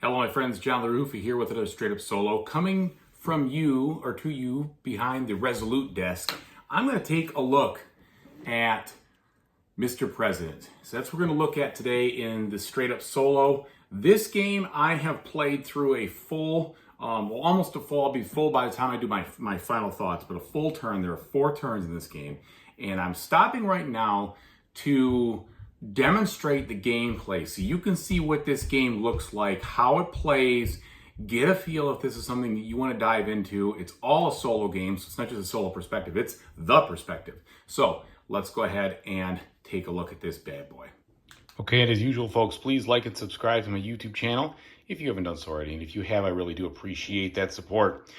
Hello, my friends. John LaRuffa here with another Straight Up Solo. Coming from you, or to you, behind the Resolute desk, I'm going to take a look at Mr. President. So that's what we're going to look at today in the Straight Up Solo. This game I have played through a full, almost a full. I'll be full by the time I do my final thoughts, but a full turn. There are 4 turns in this game. And I'm stopping right now to demonstrate the gameplay so you can see what this game looks like, how it plays, get a feel if this is something that you want to dive into. It's all a solo game, so it's not just a solo perspective, it's the perspective. So let's go ahead and take a look at this bad boy. Okay, and as usual, folks, please like and subscribe to my YouTube channel if you haven't done so already. And if you have, I really do appreciate that support.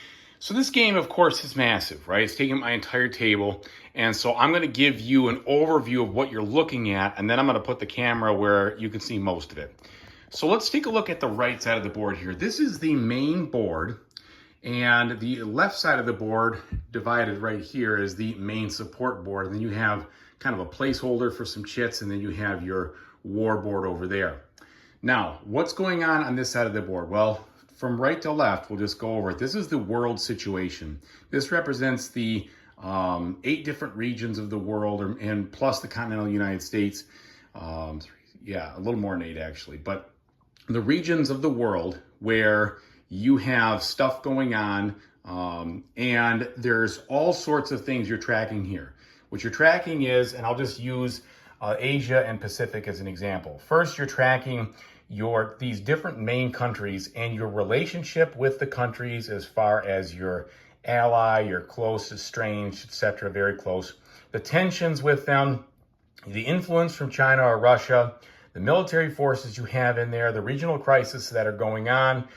So this game, of course, is massive, right? It's taking my entire table. And so I'm going to give you an overview of what you're looking at, and then I'm going to put the camera where you can see most of it. So let's take a look at the right side of the board here. This is the main board, and the left side of the board divided right here is the main support board. And then you have kind of a placeholder for some chits, and then you have your war board over there. Now, what's going on this side of the board? Well, from right to left, we'll just go over it. This is the world situation. This represents the 8 different regions of the world, and plus the continental United States. Yeah, a little more than 8 actually. But the regions of the world where you have stuff going on, and there's all sorts of things you're tracking here. What you're tracking is, and I'll just use Asia and Pacific as an example. First, you're tracking these different main countries and your relationship with the countries as far as your ally, your close, estranged, etc., very close. The tensions with them, the influence from China or Russia, the military forces you have in there, the regional crises that are going on,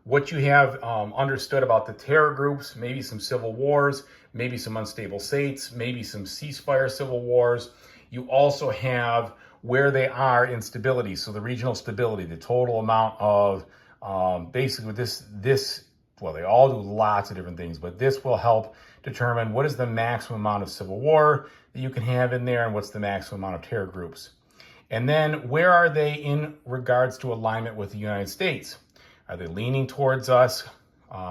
what you have understood about the terror groups, maybe some civil wars, maybe some unstable states, maybe some ceasefire civil wars. You also have where they are in stability. So the regional stability, the total amount of, basically well, they all do lots of different things, but this will help determine what is the maximum amount of civil war that you can have in there and what's the maximum amount of terror groups. And then where are they in regards to alignment with the United States? Are they leaning towards us,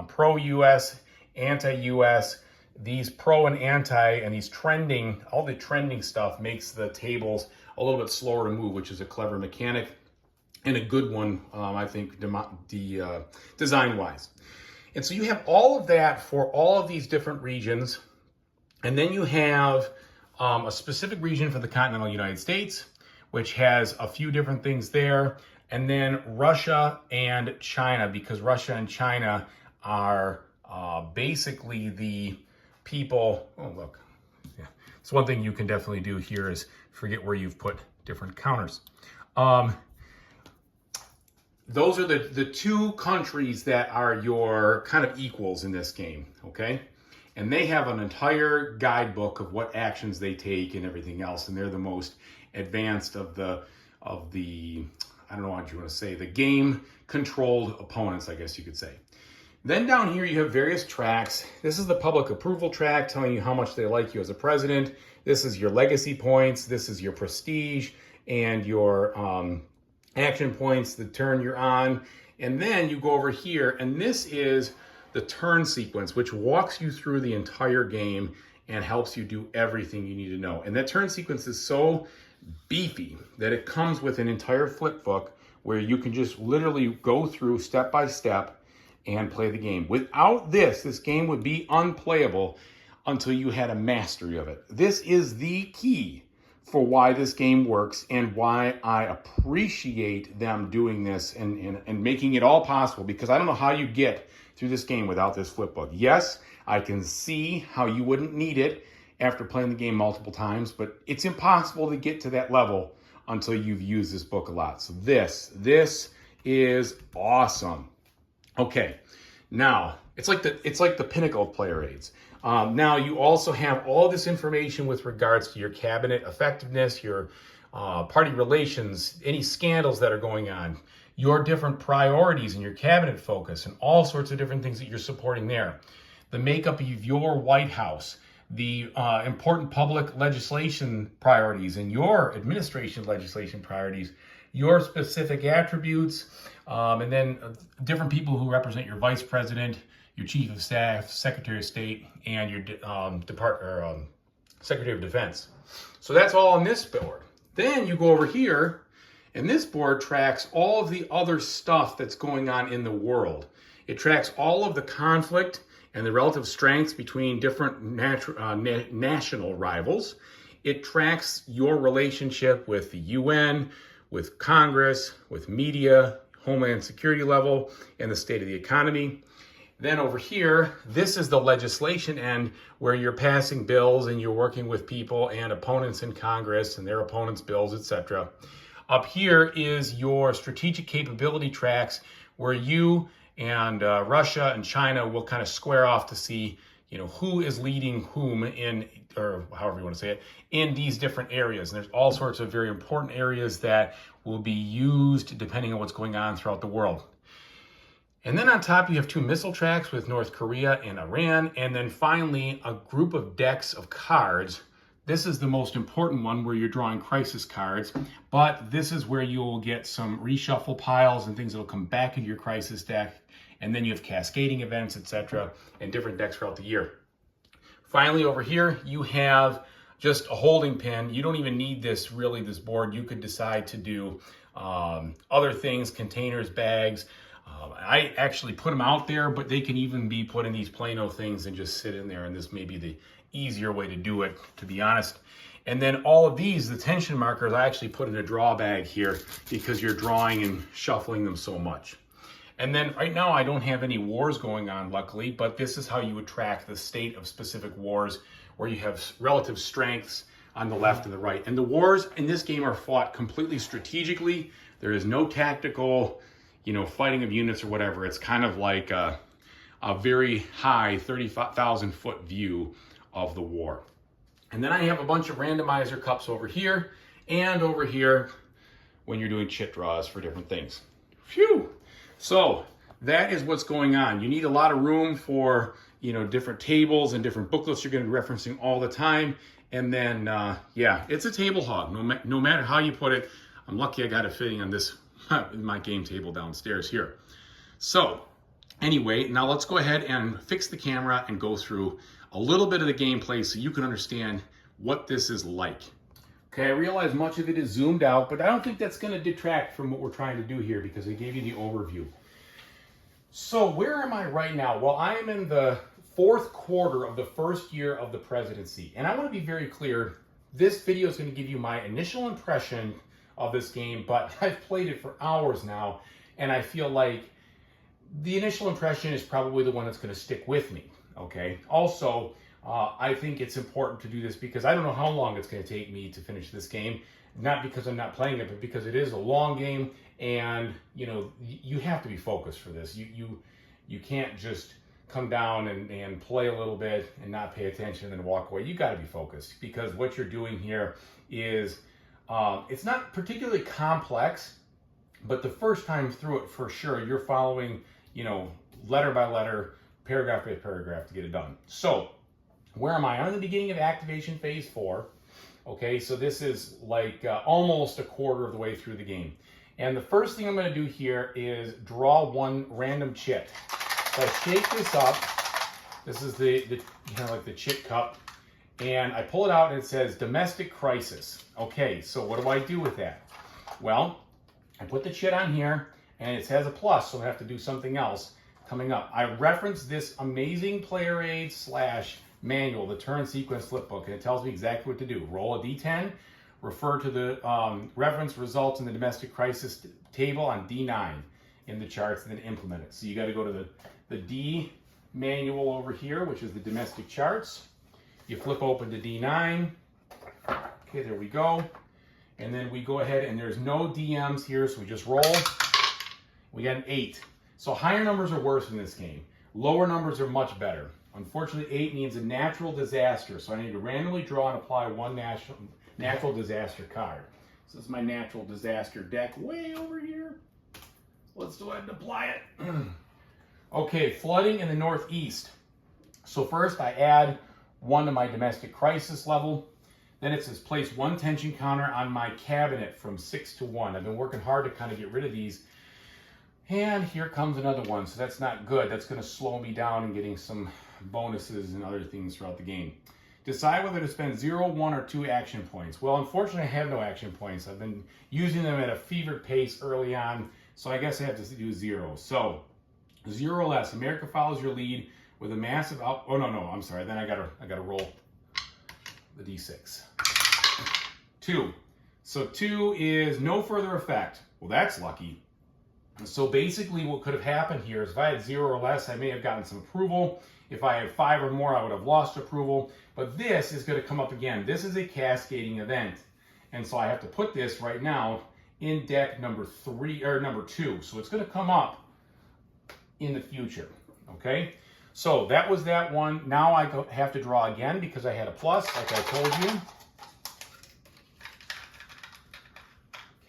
pro-US, anti-US? These pro and anti and these trending, all the trending stuff makes the tables a little bit slower to move, which is a clever mechanic and a good one, I think, design-wise. And so you have all of that for all of these different regions. And then you have a specific region for the continental United States, which has a few different things there. And then Russia and China, because Russia and China are basically the people. Oh, look. Yeah. So one thing you can definitely do here is forget where you've put different counters. Those are the 2 countries that are your kind of equals in this game, okay? And they have an entire guidebook of what actions they take and everything else, and they're the most advanced of the I don't know what you want to say, the game-controlled opponents, I guess you could say. Then down here you have various tracks. This is the public approval track telling you how much they like you as a president. This is your legacy points. This is your prestige and your action points, the turn you're on. And then you go over here, and this is the turn sequence, which walks you through the entire game and helps you do everything you need to know. And that turn sequence is so beefy that it comes with an entire flip book where you can just literally go through step by step and play the game. Without this game would be unplayable until you had a mastery of it. This is the key for why this game works and why I appreciate them doing this and making it all possible, because I don't know how you get through this game without this flip book. Yes, I can see how you wouldn't need it after playing the game multiple times, but it's impossible to get to that level until you've used this book a lot. So this is awesome. Okay, now it's like the pinnacle of player aids. Now you also have all this information with regards to your cabinet effectiveness, your party relations, any scandals that are going on, your different priorities and your cabinet focus, and all sorts of different things that you're supporting there. The makeup of your White House, the important public legislation priorities and your administration legislation priorities, your specific attributes, and then different people who represent your vice president, your chief of staff, secretary of state, and your secretary of defense. So that's all on this board. Then you go over here, and this board tracks all of the other stuff that's going on in the world. It tracks all of the conflict and the relative strengths between different national rivals. It tracks your relationship with the UN, with Congress, with media, homeland security level, and the state of the economy. Then over here, this is the legislation end where you're passing bills and you're working with people and opponents in Congress and their opponents' bills, etc. Up here is your strategic capability tracks where you and Russia and China will kind of square off to see, who is leading whom in, or however you want to say it, in these different areas. And there's all sorts of very important areas that will be used depending on what's going on throughout the world. And then on top, you have 2 missile tracks with North Korea and Iran. And then finally, a group of decks of cards. This is the most important one where you're drawing crisis cards, but this is where you will get some reshuffle piles and things that will come back into your crisis deck. And then you have cascading events, etc., and different decks throughout the year. Finally, over here, you have just a holding pen. You don't even need this board. You could decide to do other things, containers, bags. I actually put them out there, but they can even be put in these Plano things and just sit in there. And this may be the easier way to do it, to be honest. And then all of these, the tension markers, I actually put in a draw bag here because you're drawing and shuffling them so much. And then right now I don't have any wars going on, luckily, but this is how you would track the state of specific wars where you have relative strengths on the left and the right. And the wars in this game are fought completely strategically. There is no tactical, fighting of units or whatever. It's kind of like a very high 30,000 foot view of the war. And then I have a bunch of randomizer cups over here and over here when you're doing chit draws for different things. Phew! So that is what's going on. You need a lot of room for, different tables and different booklets you're going to be referencing all the time. And then, it's a table hog. No matter how you put it. I'm lucky I got it fitting on this, my game table downstairs here. So anyway, now let's go ahead and fix the camera and go through a little bit of the gameplay so you can understand what this is like. Okay, I realize much of it is zoomed out, but I don't think that's going to detract from what we're trying to do here because I gave you the overview. So where am I right now? Well, I am in the 4th quarter of the first year of the presidency. And I want to be very clear, this video is going to give you my initial impression of this game, but I've played it for hours now, and I feel like the initial impression is probably the one that's going to stick with me, okay? Also, I think it's important to do this because I don't know how long it's going to take me to finish this game. Not because I'm not playing it, but because it is a long game, and you have to be focused for this. You can't just come down and play a little bit and not pay attention and then walk away. You got to be focused because what you're doing here is it's not particularly complex, but the first time through it for sure, you're following letter by letter, paragraph by paragraph to get it done. So where am I? I'm in the beginning of activation phase 4. Okay, so this is like almost a quarter of the way through the game. And the first thing I'm going to do here is draw one random chit. So I shake this up. This is the like the chit cup. And I pull it out and it says domestic crisis. Okay, so what do I do with that? Well, I put the chit on here and it has a plus, so I have to do something else coming up. I reference this amazing player aid / manual, the turn sequence flipbook, and it tells me exactly what to do. Roll a d10, refer to the reference results in the domestic crisis table on D9 in the charts, and then implement it. So you got to go to the D manual over here, which is the domestic charts. You flip open to D9. Okay, there we go. And then we go ahead, and there's no DMs here, so we just roll. We got an 8. So higher numbers are worse in this game. Lower numbers are much better. Unfortunately, 8 means a natural disaster, so I need to randomly draw and apply one natural disaster card. So this is my natural disaster deck way over here. Let's go ahead and apply it. Okay, flooding in the Northeast. So first I add 1 to my domestic crisis level. Then it says place 1 tension counter on my cabinet from 6 to 1. I've been working hard to kind of get rid of these. And here comes another one, so that's not good. That's going to slow me down in getting some bonuses and other things throughout the game. Decide whether to spend 0, 1, or 2 action points. Well, unfortunately, I have no action points. I've been using them at a fevered pace early on, so I guess I have to do 0. So, 0 or less. America follows your lead with a massive oh, no, I'm sorry. Then I gotta roll the d6. 2. So 2 is no further effect. Well, that's lucky. So basically what could have happened here is if I had 0 or less, I may have gotten some approval. If I had 5 or more, I would have lost approval. But this is going to come up again. This is a cascading event. And so I have to put this right now in deck number 3 or number 2. So it's going to come up in the future. Okay? So that was that one. Now I have to draw again because I had a plus, like I told you.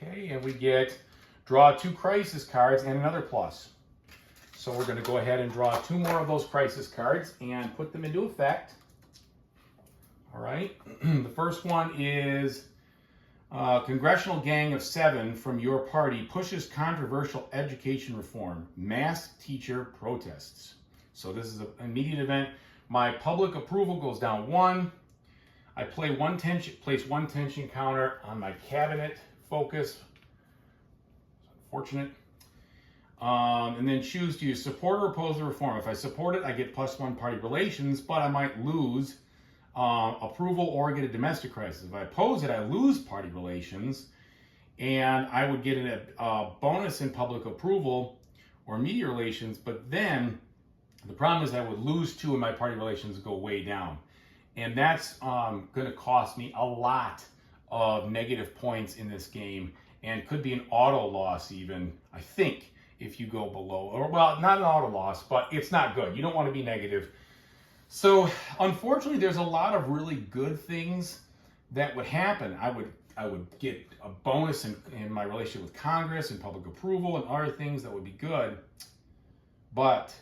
Okay, and we get draw 2 crisis cards and another plus. So we're going to go ahead and draw 2 more of those crisis cards and put them into effect. All right. The first one is Congressional Gang of 7 from your party pushes controversial education reform. Mass teacher protests. So this is an immediate event. My public approval goes down 1. I place 1 tension counter on my cabinet focus. Unfortunate. And then choose, do you support or oppose the reform? If I support it, I get +1 party relations, but I might lose approval or get a domestic crisis. If I oppose it, I lose party relations, and I would get a bonus in public approval or media relations, but then the problem is I would lose 2 of my party relations, go way down. And that's going to cost me a lot of negative points in this game, and could be an auto loss even, I think, if you go below. Or, well, not an auto loss, but it's not good. You don't want to be negative. So, unfortunately, there's a lot of really good things that would happen. I would get a bonus in my relationship with Congress and public approval and other things that would be good. But,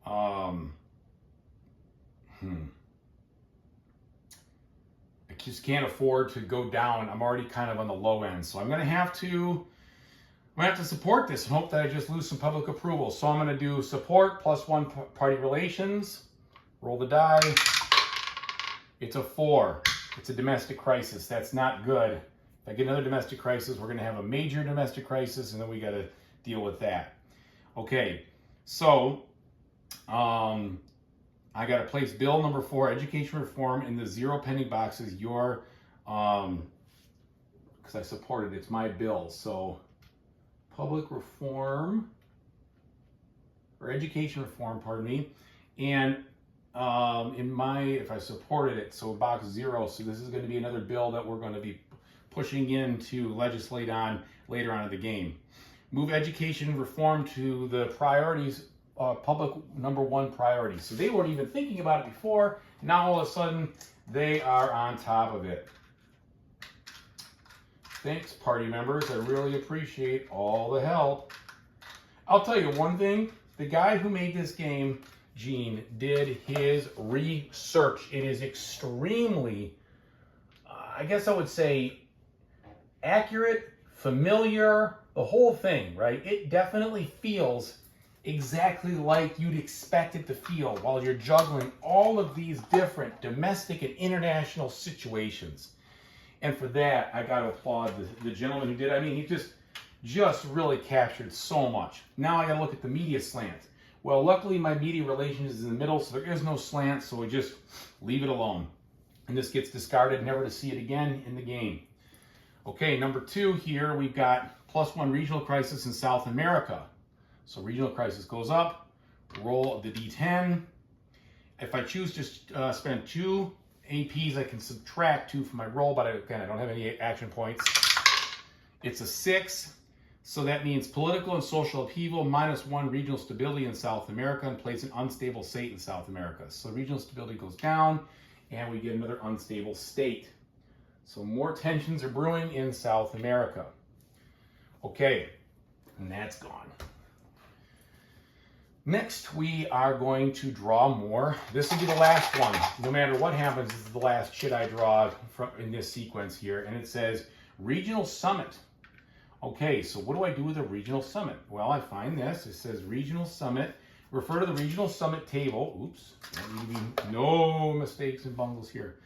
I just can't afford to go down. I'm already kind of on the low end. So I'm going to have to support this and hope that I just lose some public approval. So I'm going to do support +1 party relations. Roll the die. It's a 4. It's a domestic crisis. That's not good. If I get another domestic crisis, we're going to have a major domestic crisis, and then we got to deal with that. Okay, so I got to place bill number 4, education reform, in the 0 pending boxes. Your, because I supported it, it's my bill. So public reform, or education reform, pardon me. And if I supported it, so box 0, so this is going to be another bill that we're going to be pushing in to legislate on later on in the game. Move education reform to the priorities, public number 1 priority. So they weren't even thinking about it before. Now all of a sudden they are on top of it. Thanks, party members. I really appreciate all the help. I'll tell you one thing. The guy who made this game, Gene, did his research. It is extremely, I guess I would say, accurate, familiar, the whole thing, right? It definitely feels exactly like you'd expect it to feel while you're juggling all of these different domestic and international situations. And for that, I got to applaud the gentleman who did it. I mean, he just really captured so much. Now I got to look at the media slant. Well, luckily my media relations is in the middle, so there is no slant, so we just leave it alone. And this gets discarded, never to see it again in the game. Okay, number 2 here, we've got +1 regional crisis in South America. So regional crisis goes up, roll the D10. If I choose to spend 2 APs, I can subtract 2 from my roll, but again, I don't have any action points. It's a 6, so that means political and social upheaval, -1 regional stability in South America, and place an unstable state in South America. So regional stability goes down, and we get another unstable state. So more tensions are brewing in South America. Okay, and that's gone. Next, we are going to draw more. This will be the last one. No matter what happens, this is the last shit I draw in this sequence here. And it says Regional Summit. Okay, so what do I do with a Regional Summit? Well, I find this. It says Regional Summit. Refer to the Regional Summit table. Oops, no mistakes and bungles here.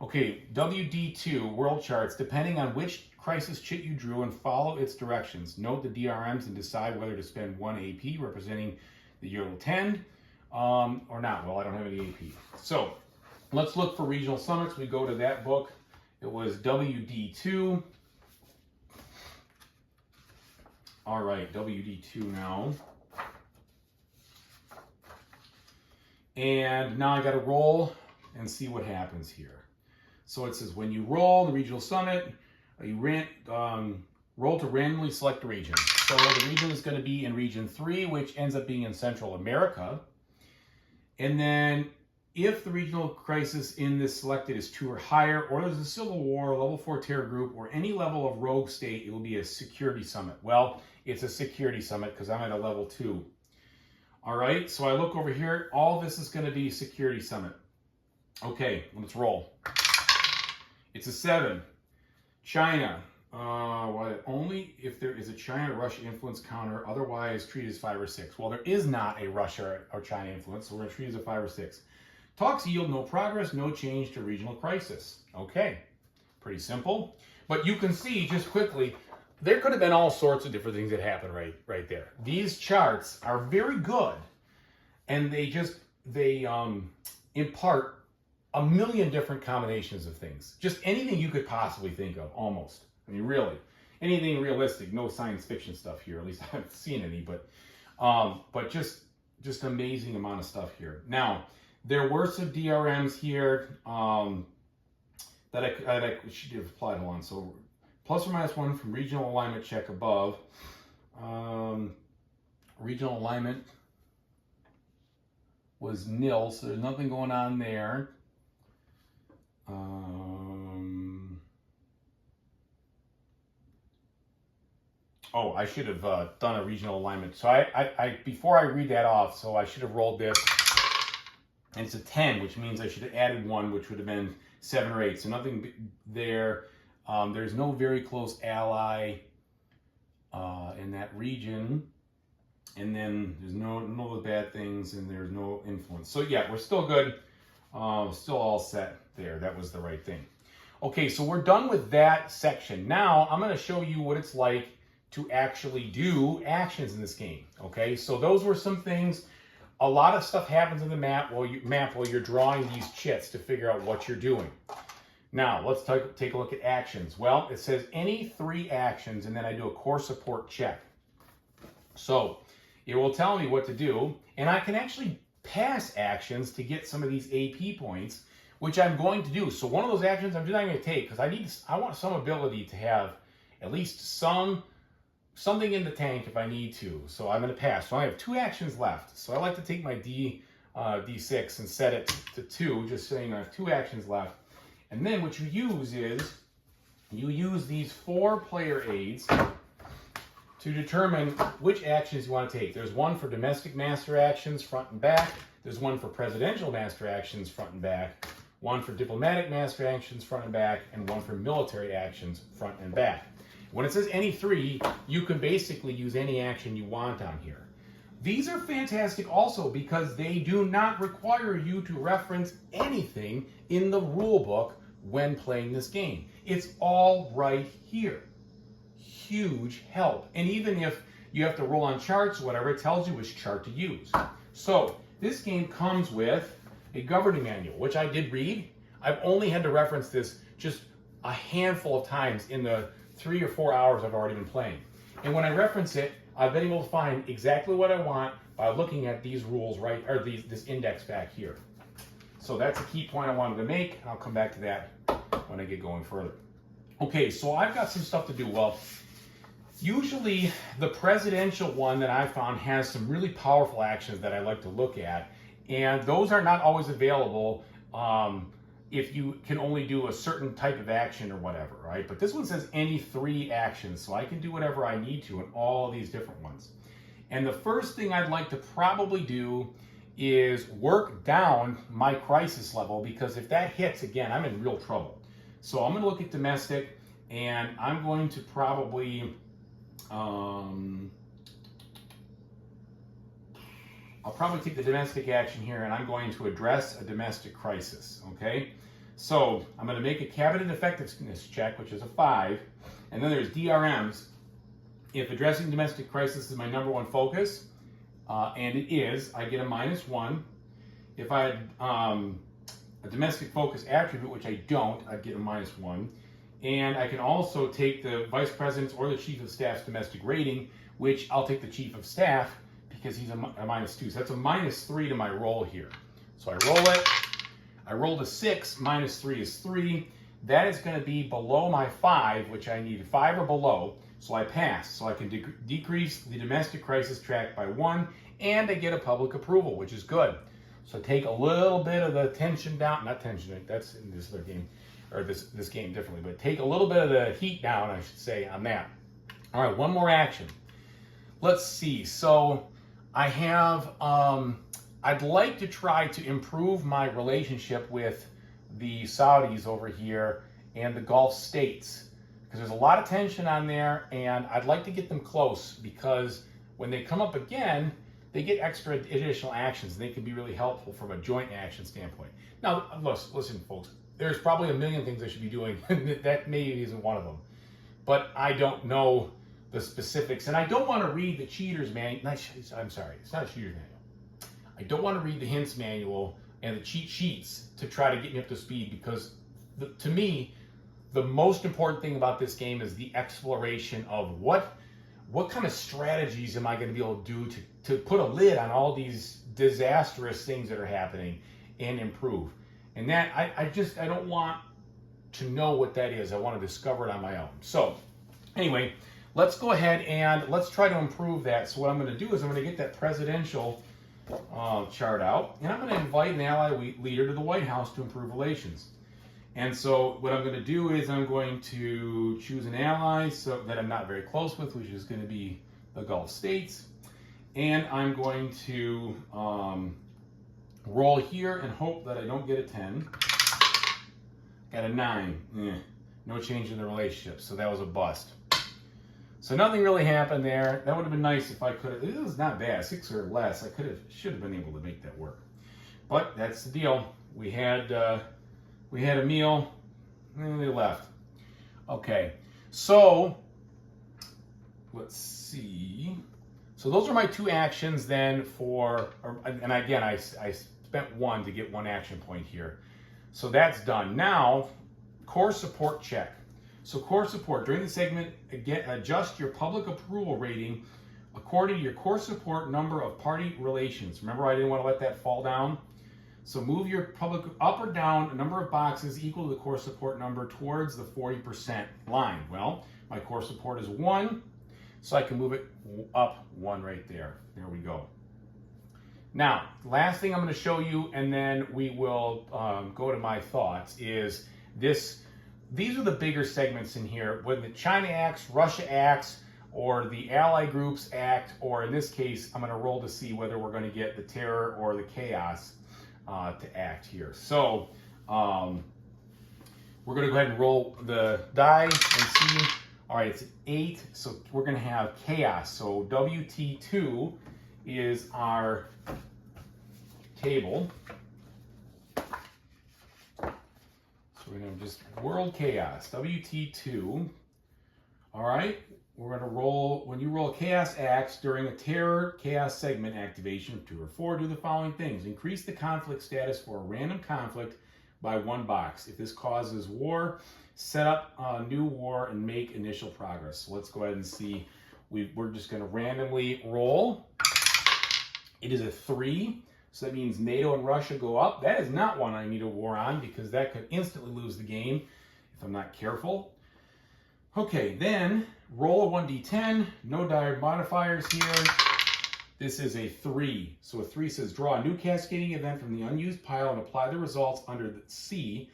Okay, WD2, World Charts, depending on which crisis chit you drew and follow its directions. Note the DRMs and decide whether to spend 1 AP representing the Euro 10 or not. Well, I don't have any AP. So let's look for regional summits. We go to that book. It was WD2. All right, WD2 now. And now I got to roll and see what happens here. So it says when you roll the regional summit, you roll to randomly select a region. So the region is going to be in region 3, which ends up being in Central America. And then if the regional crisis in this selected is 2 or higher, or there's a civil war, level 4 terror group, or any level of rogue state, it will be a security summit. Well, it's a security summit because I'm at a level 2. All right, so I look over here. All this is going to be security summit. Okay, let's roll. It's a 7. China. Only if there is a China-Russia influence counter, otherwise treat as 5 or 6. Well, there is not a Russia or China influence, so we're going to treat it as a 5 or 6. Talks yield no progress, no change to regional crisis. Okay, pretty simple. But you can see just quickly, there could have been all sorts of different things that happened right there. These charts are very good, and they impart a million different combinations of things. Just anything you could possibly think of, almost. I mean, really. Anything realistic. No science fiction stuff here. At least I haven't seen any, but just amazing amount of stuff here. Now, there were some DRMs here that I should have applied on. So, plus or minus 1 from regional alignment check above. Regional alignment was nil, so there's nothing going on there. Oh, I should have done a regional alignment. So I before I read that off, so I should have rolled this. And it's a 10, which means I should have added 1, which would have been 7 or 8. So nothing there. There's no very close ally in that region. And then there's no bad things, and there's no influence. So yeah, we're still good. Still all set there. That was the right thing. Okay, so we're done with that section. Now I'm going to show you what it's like to actually do actions in this game. Okay, so those were some things. A lot of stuff happens in the map while you're drawing these chits to figure out what you're doing. Now let's take a look at actions. Well, it says any 3 actions, and then I do a core support check. So it will tell me what to do, and I can actually pass actions to get some of these AP points, which I'm going to do. So one of those actions I'm just not going to take because I want some ability to have at least something in the tank if I need to. So I'm going to pass. So I have 2 actions left. So I like to take my D6 and set it to 2, just saying I have 2 actions left. And then what you use is you use these 4 player aids to determine which actions you want to take. There's one for domestic master actions, front and back. There's one for presidential master actions, front and back. One for diplomatic master actions, front and back. And one for military actions, front and back. When it says any 3, you can basically use any action you want on here. These are fantastic also because they do not require you to reference anything in the rule book when playing this game. It's all right here. Huge help. And even if you have to roll on charts or whatever, it tells you which chart to use. So this game comes with a governing manual, which I did read. I've only had to reference this just a handful of times in the 3 or 4 hours I've already been playing. And when I reference it, I've been able to find exactly what I want by looking at these rules this index back here. So that's a key point I wanted to make, and I'll come back to that when I get going further. Okay, so I've got some stuff to do. Well, usually the presidential one that I found has some really powerful actions that I like to look at, and those are not always available if you can only do a certain type of action or whatever, right? But this one says any 3 actions, so I can do whatever I need to in all these different ones. And the first thing I'd like to probably do is work down my crisis level, because if that hits again, I'm in real trouble. So I'm going to look at domestic, and I'm going to probably, I'll probably take the domestic action here, and I'm going to address a domestic crisis, okay? So I'm going to make a cabinet effectiveness check, which is a 5, and then there's DRMs. If addressing domestic crisis is my number one focus, and it is, I get a -1. If I had a domestic focus attribute, which I don't, I'd get a -1. And I can also take the vice president's or the chief of staff's domestic rating, which I'll take the chief of staff because he's a -2. So that's a -3 to my roll here. So I roll it. I rolled a 6, -3 is 3. That is going to be below my 5, which I need 5 or below. So I pass. So I can decrease the domestic crisis track by 1, and I get a public approval, which is good. So take a little bit of the tension down, not tension, that's in this other game, or this game differently, but take a little bit of the heat down, I should say, on that. All right, one more action. Let's see. So I have, I'd like to try to improve my relationship with the Saudis over here and the Gulf states, because there's a lot of tension on there, and I'd like to get them close, because when they come up again, they get extra additional actions, and they can be really helpful from a joint action standpoint. Now, listen, folks, there's probably a million things I should be doing. That maybe isn't one of them. But I don't know the specifics, and I don't want to read the cheater's manual. I'm sorry, it's not a cheater's manual. I don't want to read the hints manual and the cheat sheets to try to get me up to speed, because to me, the most important thing about this game is the exploration of what kind of strategies am I going to be able to do to put a lid on all these disastrous things that are happening and improve. And that I don't want to know what that is. I want to discover it on my own. So anyway, let's go ahead and let's try to improve that. So what I'm going to do is I'm going to get that presidential chart out, and I'm going to invite an ally leader to the White House to improve relations. And so what I'm going to do is I'm going to choose an ally that I'm not very close with, which is going to be the Gulf states. And I'm going to roll here and hope that I don't get a 10. Got a 9. No change in the relationship, so that was a bust. So nothing really happened there. That would have been nice if I could have. This is not bad, 6 or less. I should have been able to make that work. But that's the deal. We had a meal, and they left. Okay, so let's see. So those are my 2 actions then and again, I spent 1 to get 1 action point here. So that's done. Now, core support check. So core support, during the segment, again, adjust your public approval rating according to your core support number of party relations. Remember, I didn't want to let that fall down. So move your public up or down a number of boxes equal to the core support number towards the 40% line. Well, my core support is 1, so I can move it up 1 right there. There we go. Now, last thing I'm going to show you, and then we will go to my thoughts, is this. These are the bigger segments in here. When the China acts, Russia acts, or the ally groups act, or in this case, I'm going to roll to see whether we're going to get the terror or the chaos to act here. So we're going to go ahead and roll the die and see. All right, it's an 8, so we're going to have chaos. So WT2 is our table. So we're going to just world chaos, WT2. All right, we're going to roll, when you roll chaos acts during a terror chaos segment activation, 2 or 4, do the following things. Increase the conflict status for a random conflict by 1 box. If this causes war, set up a new war and make initial progress. So let's go ahead and see. We're just going to randomly roll. It is a 3. So that means NATO and Russia go up. That is not one I need a war on, because that could instantly lose the game if I'm not careful. Okay, then roll a 1d10. No dire modifiers here. This is a 3. So a 3 says draw a new cascading event from the unused pile and apply the results under the C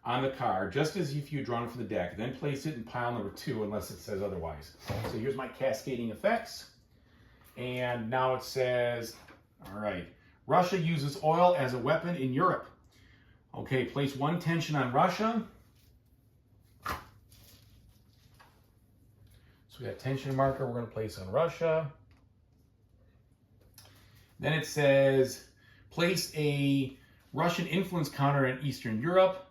on the card, just as if you had drawn it from the deck. Then place it in pile number 2 unless it says otherwise. So here's my cascading effects. And now it says, all right, Russia uses oil as a weapon in Europe. Okay, place one tension on Russia. So we got tension marker we're going to place on Russia. Then it says, place a Russian influence counter in Eastern Europe.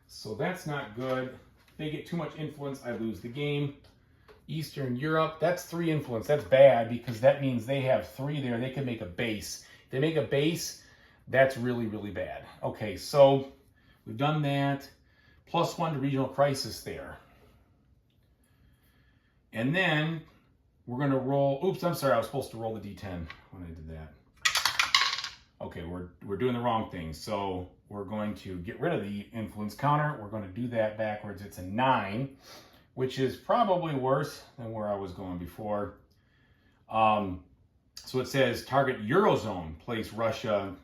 So that's not good. If they get too much influence, I lose the game. Eastern Europe, that's 3 influence. That's bad because that means they have 3 there. They can make a base. If they make a base, that's really, really bad. Okay, so we've done that. +1 to regional crisis there. And then we're going to roll. Oops, I'm sorry. I was supposed to roll the D10 when I did that. Okay, we're doing the wrong thing. So we're going to get rid of the influence counter. We're going to do that backwards. It's a 9, which is probably worse than where I was going before. So it says target Eurozone, place Russia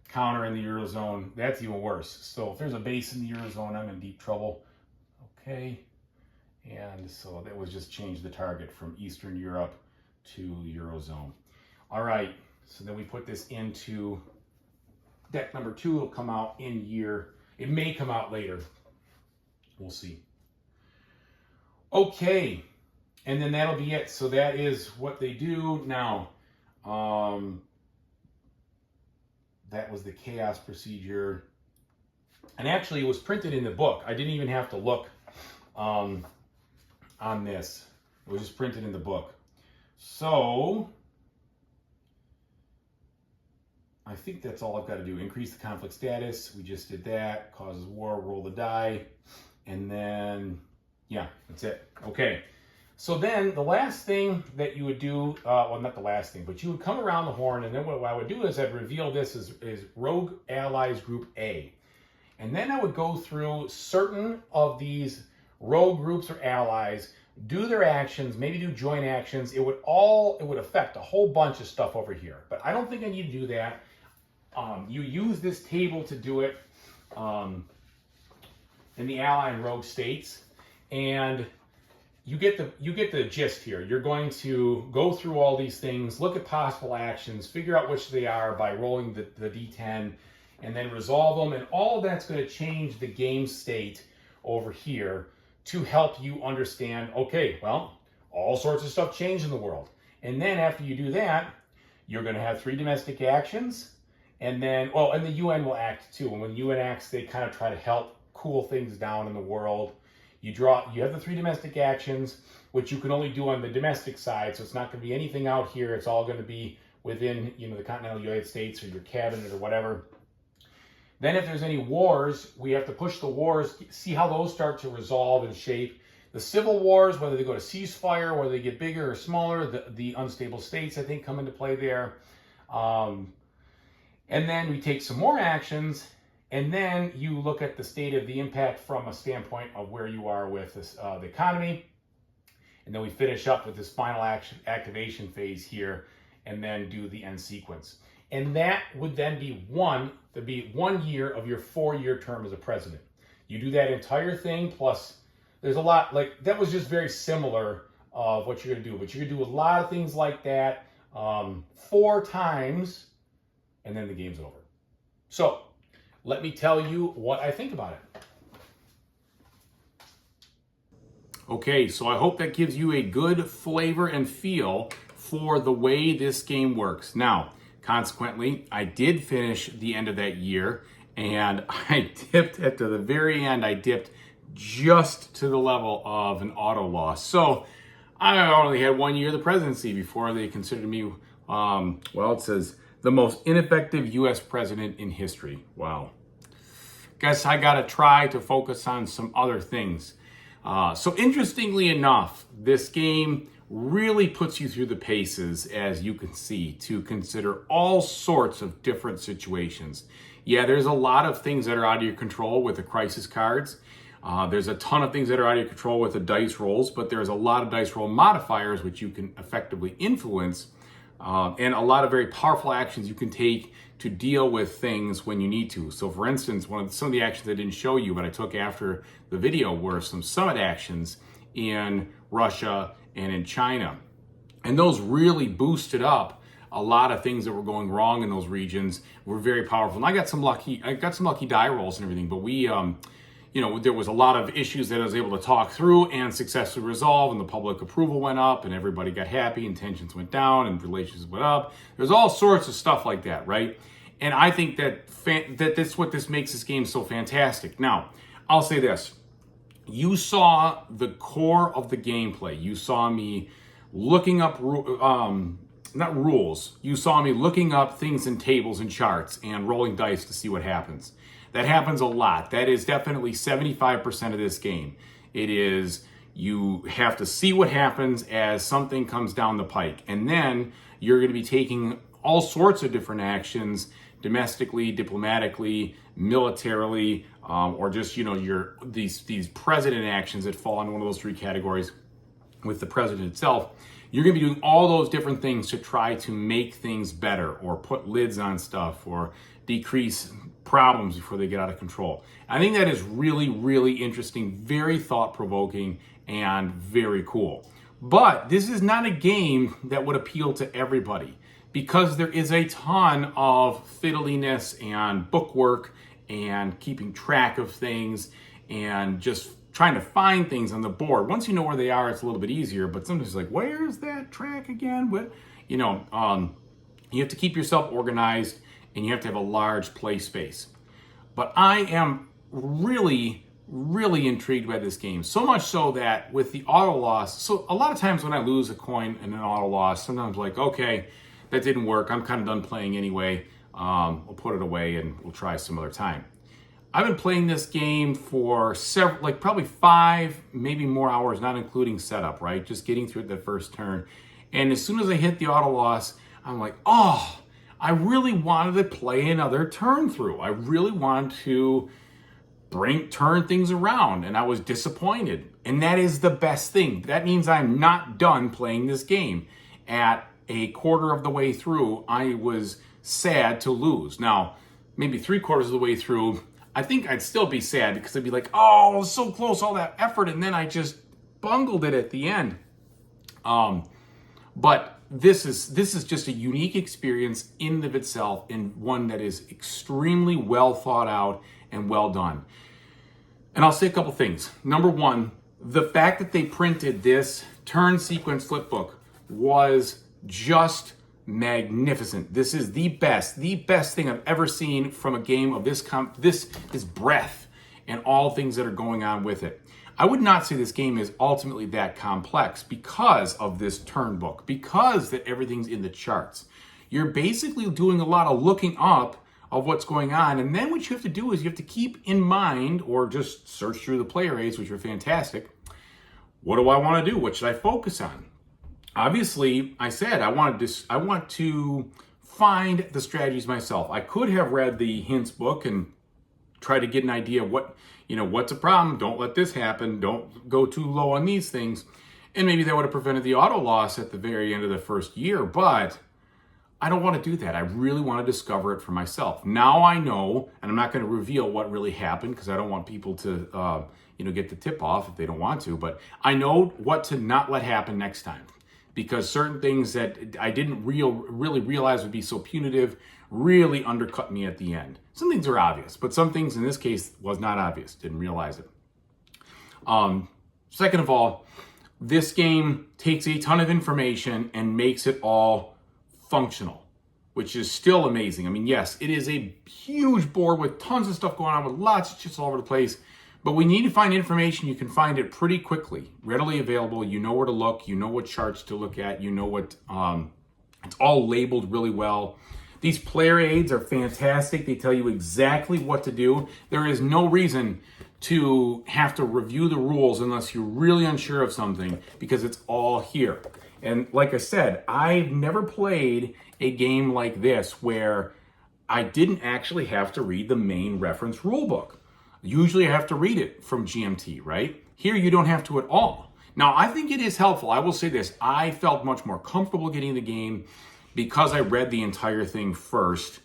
counter in the Eurozone. That's even worse. So if there's a base in the Eurozone, I'm in deep trouble. Okay. And so that was just change the target from Eastern Europe to Eurozone. All right. So then we put this into deck number 2. It'll come out in year. It may come out later. We'll see. Okay. And then that'll be it. So that is what they do. Now, that was the chaos procedure. And actually, it was printed in the book. I didn't even have to look on this. It was just printed in the book. So I think that's all I've got to do. Increase the conflict status. We just did that. Causes war, roll the die. And then, yeah, that's it. Okay. So then the last thing that you would do, well, not the last thing, but you would come around the horn, and then what I would do is I'd reveal this as Rogue Allies Group A. And then I would go through certain of these rogue groups or allies, do their actions, maybe do joint actions. It would affect a whole bunch of stuff over here. But I don't think I need to do that. You use this table to do it in the ally and rogue states. And you get the gist here. You're going to go through all these things, look at possible actions, figure out which they are by rolling the D10, and then resolve them. And all of that's going to change the game state over here to help you understand, okay, well, all sorts of stuff change in the world. And then after you do that, you're going to have 3 domestic actions. And then, well, and the UN will act too. And when the UN acts, they kind of try to help cool things down in the world. You have the 3 domestic actions, which you can only do on the domestic side. So it's not going to be anything out here. It's all going to be within, the continental United States or your cabinet or whatever. Then if there's any wars, we have to push the wars, see how those start to resolve and shape. The civil wars, whether they go to ceasefire, whether they get bigger or smaller, the unstable states, I think, come into play there. And then we take some more actions. And then you look at the state of the impact from a standpoint of where you are with this, the economy. And then we finish up with this final activation phase here and then do the end sequence. And that would then be 1 year of your 4-year term as a president. You do that entire thing, plus there's a lot, like that was just very similar of what you're going to do. But you're going to do a lot of things like that 4 times, and then the game's over. So let me tell you what I think about it. Okay, so I hope that gives you a good flavor and feel for the way this game works. Now, consequently, I did finish the end of that year, and I dipped at the very end. I dipped just to the level of an auto loss. So I only had 1 year of the presidency before they considered me, well, it says the most ineffective U.S. president in history. Wow. Guess I got to try to focus on some other things. So interestingly enough, this game really puts you through the paces, as you can see, to consider all sorts of different situations. Yeah, there's a lot of things that are out of your control with the crisis cards. There's a ton of things that are out of your control with the dice rolls, but there's a lot of dice roll modifiers which you can effectively influence, and a lot of very powerful actions you can take to deal with things when you need to. So for instance, some of the actions I didn't show you, but I took after the video, were some summit actions in Russia and in China. And those really boosted up a lot of things that were going wrong in those regions. Were very powerful. And I got some lucky die rolls and everything, but we, there was a lot of issues that I was able to talk through and successfully resolve, and the public approval went up, and everybody got happy, and tensions went down, and relations went up. There's all sorts of stuff like that, right? And I think that that's what this makes this game so fantastic. Now, I'll say this. You saw the core of the gameplay. You saw me looking up, not rules. You saw me looking up things in tables and charts and rolling dice to see what happens. That happens a lot. That is definitely 75% of this game. It is, you have to see what happens as something comes down the pike. And then you're going to be taking all sorts of different actions, domestically, diplomatically, militarily, or just, these president actions that fall in one of those three categories with the president itself. You're going to be doing all those different things to try to make things better, or put lids on stuff, or decrease problems before they get out of control. I think that is really, really interesting, very thought-provoking, and very cool. But this is not a game that would appeal to everybody, because there is a ton of fiddliness and bookwork and keeping track of things and just trying to find things on the board. Once you know where they are, it's a little bit easier, but sometimes it's like, where's that track again? You have to keep yourself organized, and you have to have a large play space. But I am really, really intrigued by this game. So much so that with the auto loss, so a lot of times when I lose a coin in an auto loss, sometimes I'm like, okay, that didn't work. I'm kind of done playing anyway. We'll put it away and we'll try some other time. I've been playing this game for several, probably 5, maybe more hours, not including setup, right? Just getting through the first turn. And as soon as I hit the auto loss, I'm like, oh, I really wanted to play another turn through. I really wanted to turn things around, and I was disappointed. And that is the best thing. That means I'm not done playing this game. At a quarter of the way through, I was sad to lose. Now, maybe 3/4 of the way through, I think I'd still be sad, because I'd be like, oh, I was so close, all that effort, and then I just bungled it at the end. But this is just a unique experience in and of itself, and one that is extremely well thought out and well done. And I'll say a couple things. Number one, the fact that they printed this turn sequence flipbook was just magnificent. This is the best thing I've ever seen from a game of this breadth and all things that are going on with it. I would not say this game is ultimately that complex because of this turn book, because that everything's in the charts. You're basically doing a lot of looking up of what's going on, and then what you have to do is you have to keep in mind, or just search through the player aids, which are fantastic. What do I want to do? What should I focus on? Obviously, I said I want to find the strategies myself. I could have read the hints book and try to get an idea of what's a problem. Don't let this happen. Don't go too low on these things. And maybe that would have prevented the auto loss at the very end of the first year. But I don't want to do that. I really want to discover it for myself. Now I know, and I'm not going to reveal what really happened, because I don't want people to get the tip off if they don't want to. But I know what to not let happen next time, because certain things that I didn't really realize would be so punitive really undercut me at the end. Some things are obvious, but some things in this case was not obvious. Didn't realize it. Second of all, this game takes a ton of information and makes it all functional, which is still amazing. I mean, yes, it is a huge board with tons of stuff going on, with lots of shit all over the place. But we need to find information. You can find it pretty quickly, readily available. You know where to look. You know what charts to look at. You know what, it's all labeled really well. These player aids are fantastic. They tell you exactly what to do. There is no reason to have to review the rules unless you're really unsure of something, because it's all here. And like I said, I've never played a game like this where I didn't actually have to read the main reference rule book. Usually I have to read it from GMT, right? Here you don't have to at all. Now, I think it is helpful. I will say this. I felt much more comfortable getting the game because I read the entire thing first,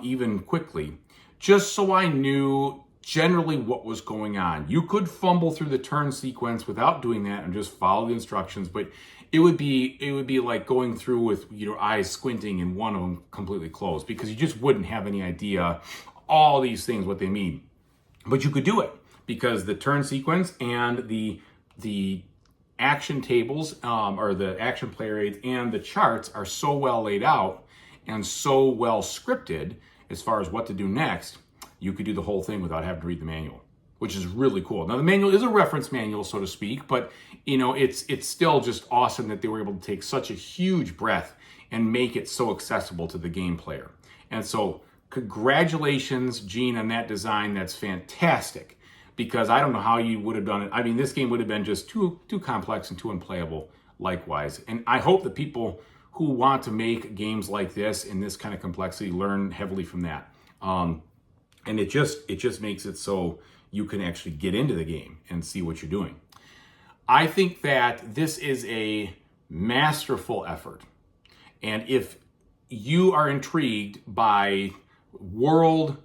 even quickly, just so I knew generally what was going on. You could fumble through the turn sequence without doing that and just follow the instructions, but it would be like going through with your eyes squinting and one of them completely closed, because you just wouldn't have any idea all these things, what they mean. But you could do it because the turn sequence and the action tables, or the action player aids and the charts are so well laid out and so well scripted as far as what to do next, you could do the whole thing without having to read the manual, which is really cool. Now, the manual is a reference manual, so to speak, but it's still just awesome that they were able to take such a huge breath and make it so accessible to the game player. And so congratulations, Gene, on that design. That's fantastic, because I don't know how you would have done it. I mean, this game would have been just too complex and too unplayable likewise. And I hope that people who want to make games like this in this kind of complexity learn heavily from that. And it just makes it so you can actually get into the game and see what you're doing. I think that this is a masterful effort. And if you are intrigued by world,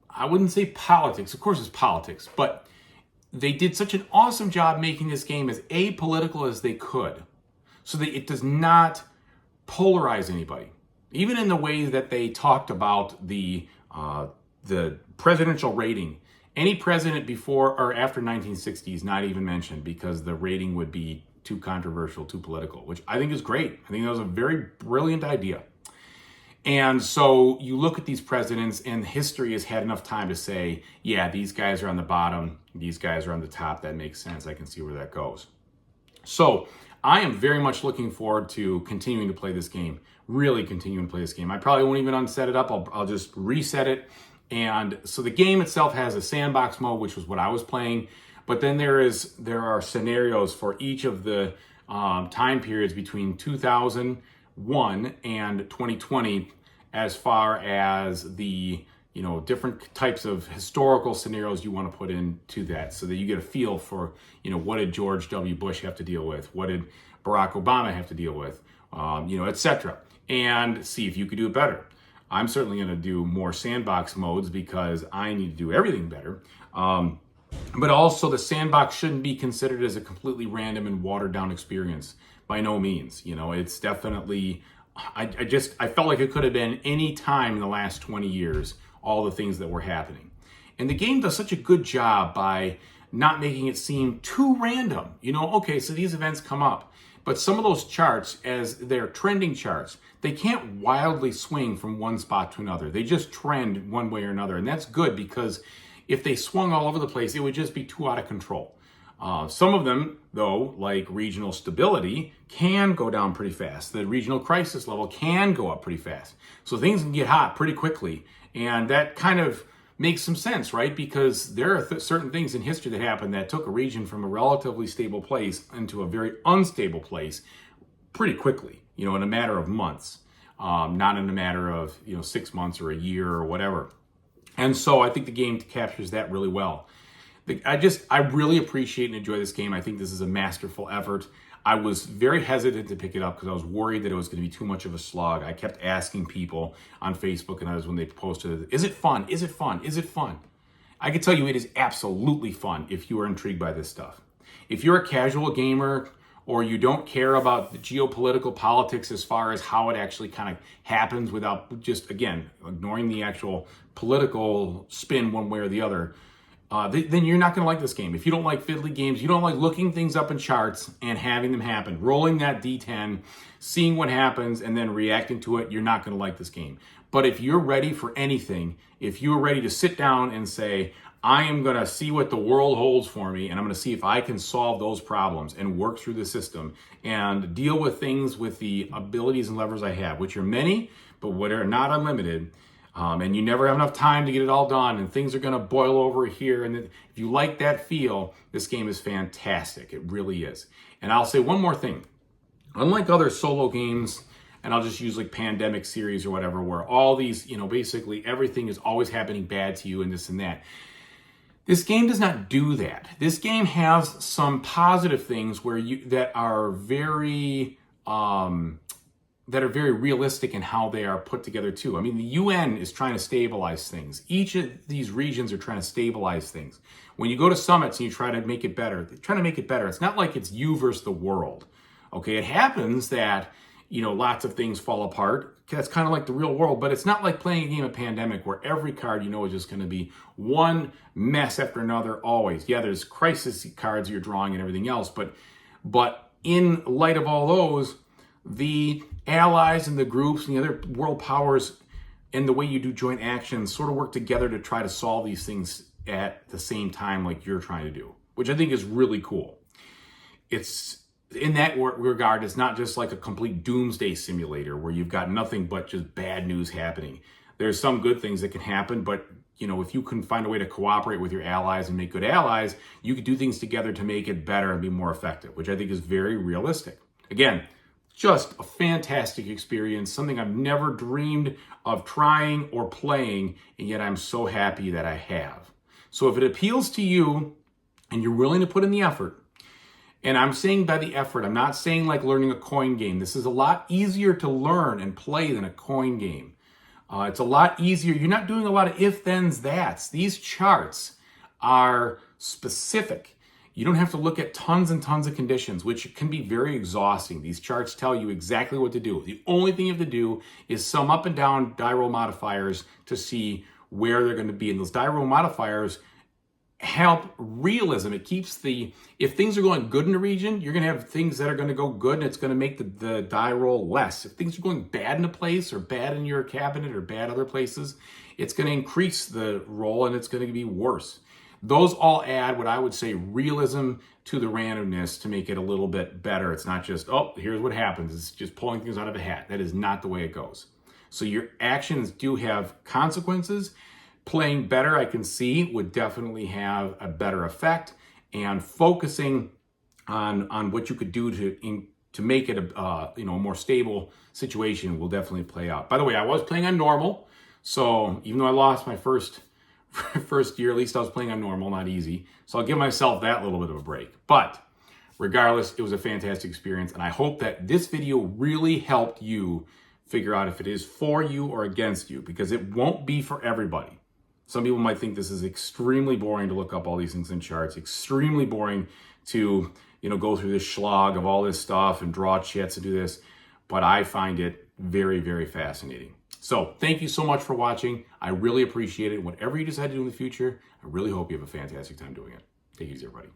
I wouldn't say politics, of course it's politics, but they did such an awesome job making this game as apolitical as they could, so that it does not polarize anybody. Even in the way that they talked about the presidential rating, any president before or after 1960 is not even mentioned, because the rating would be too controversial, too political, which I think is great. I think that was a very brilliant idea. And so you look at these presidents, and history has had enough time to say, yeah, these guys are on the bottom, these guys are on the top. That makes sense. I can see where that goes. So I am very much looking forward to continuing to play this game, really continuing to play this game. I probably won't even unset it up. I'll just reset it. And so the game itself has a sandbox mode, which was what I was playing. But then there are scenarios for each of the time periods between 2001 and 2020, as far as the different types of historical scenarios you want to put into that, so that you get a feel for what did George W. Bush have to deal with, what did Barack Obama have to deal with, etc., and see if you could do it better. I'm certainly going to do more sandbox modes because I need to do everything better. But also, the sandbox shouldn't be considered as a completely random and watered down experience. By no means. It's definitely, I felt like it could have been any time in the last 20 years, all the things that were happening. And the game does such a good job by not making it seem too random. Okay, so these events come up, but some of those charts, as they're trending charts, they can't wildly swing from one spot to another. They just trend one way or another. And that's good, because if they swung all over the place, it would just be too out of control. Some of them, though, like regional stability, can go down pretty fast. The regional crisis level can go up pretty fast. So things can get hot pretty quickly. And that kind of makes some sense, right? Because there are certain things in history that happened that took a region from a relatively stable place into a very unstable place pretty quickly, in a matter of months, not in a matter of 6 months or a year or whatever. And so I think the game captures that really well. I really appreciate and enjoy this game. I think this is a masterful effort. I was very hesitant to pick it up because I was worried that it was going to be too much of a slog. I kept asking people on Facebook and others when they posted it, is it fun? Is it fun? Is it fun? I can tell you it is absolutely fun if you are intrigued by this stuff. If you're a casual gamer, or you don't care about the geopolitical politics as far as how it actually kind of happens, without just, again, ignoring the actual political spin one way or the other, then you're not going to like this game. If you don't like fiddly games, you don't like looking things up in charts and having them happen, rolling that D10, seeing what happens, and then reacting to it, you're not going to like this game. But if you're ready for anything, if you're ready to sit down and say, I am going to see what the world holds for me, and I'm going to see if I can solve those problems and work through the system and deal with things with the abilities and levers I have, which are many, but what are not unlimited. And you never have enough time to get it all done, and things are going to boil over here. And if you like that feel, this game is fantastic. It really is. And I'll say one more thing. Unlike other solo games, and I'll just use like Pandemic series or whatever, where all these, basically everything is always happening bad to you and this and that. This game does not do that. This game has some positive things that are very realistic in how they are put together too. I mean, the UN is trying to stabilize things. Each of these regions are trying to stabilize things. When you go to summits and you try to make it better, they're trying to make it better. It's not like it's you versus the world. Okay, it happens that, lots of things fall apart. That's kind of like the real world, but it's not like playing a game of Pandemic where every card is just going to be one mess after another always. Yeah, there's crisis cards you're drawing and everything else, but in light of all those, the allies and the groups and the other world powers and the way you do joint actions sort of work together to try to solve these things at the same time like you're trying to do, which I think is really cool. It's in that regard, it's not just like a complete doomsday simulator where you've got nothing but just bad news happening. There's some good things that can happen, but if you can find a way to cooperate with your allies and make good allies, you could do things together to make it better and be more effective, which I think is very realistic. Again, just a fantastic experience, something I've never dreamed of trying or playing, and yet I'm so happy that I have. So if it appeals to you and you're willing to put in the effort, and I'm saying by the effort, I'm not saying like learning a coin game. This is a lot easier to learn and play than a coin game. It's a lot easier. You're not doing a lot of if, thens, that's. These charts are specific. You don't have to look at tons and tons of conditions, which can be very exhausting. These charts tell you exactly what to do. The only thing you have to do is sum up and down die roll modifiers to see where they're going to be. And those die roll modifiers help realism. It keeps if things are going good in a region, you're going to have things that are going to go good, and it's going to make the die roll less. If things are going bad in a place or bad in your cabinet or bad other places, it's going to increase the roll and it's going to be worse. Those all add what I would say realism to the randomness to make it a little bit better. It's not just, oh, here's what happens. It's just pulling things out of a hat. That is not the way it goes. So your actions do have consequences. Playing better, I can see, would definitely have a better effect, and focusing on what you could do to make it a more stable situation will definitely play out. By the way, I was playing on normal, so even though I lost my first year, at least I was playing on normal, not easy. So I'll give myself that little bit of a break. But regardless, it was a fantastic experience, and I hope that this video really helped you figure out if it is for you or against you, because it won't be for everybody. Some people might think this is extremely boring to look up all these things in charts, extremely boring to, go through this slog of all this stuff and draw chits and do this. But I find it very, very fascinating. So thank you so much for watching. I really appreciate it. Whatever you decide to do in the future, I really hope you have a fantastic time doing it. Take it easy, everybody.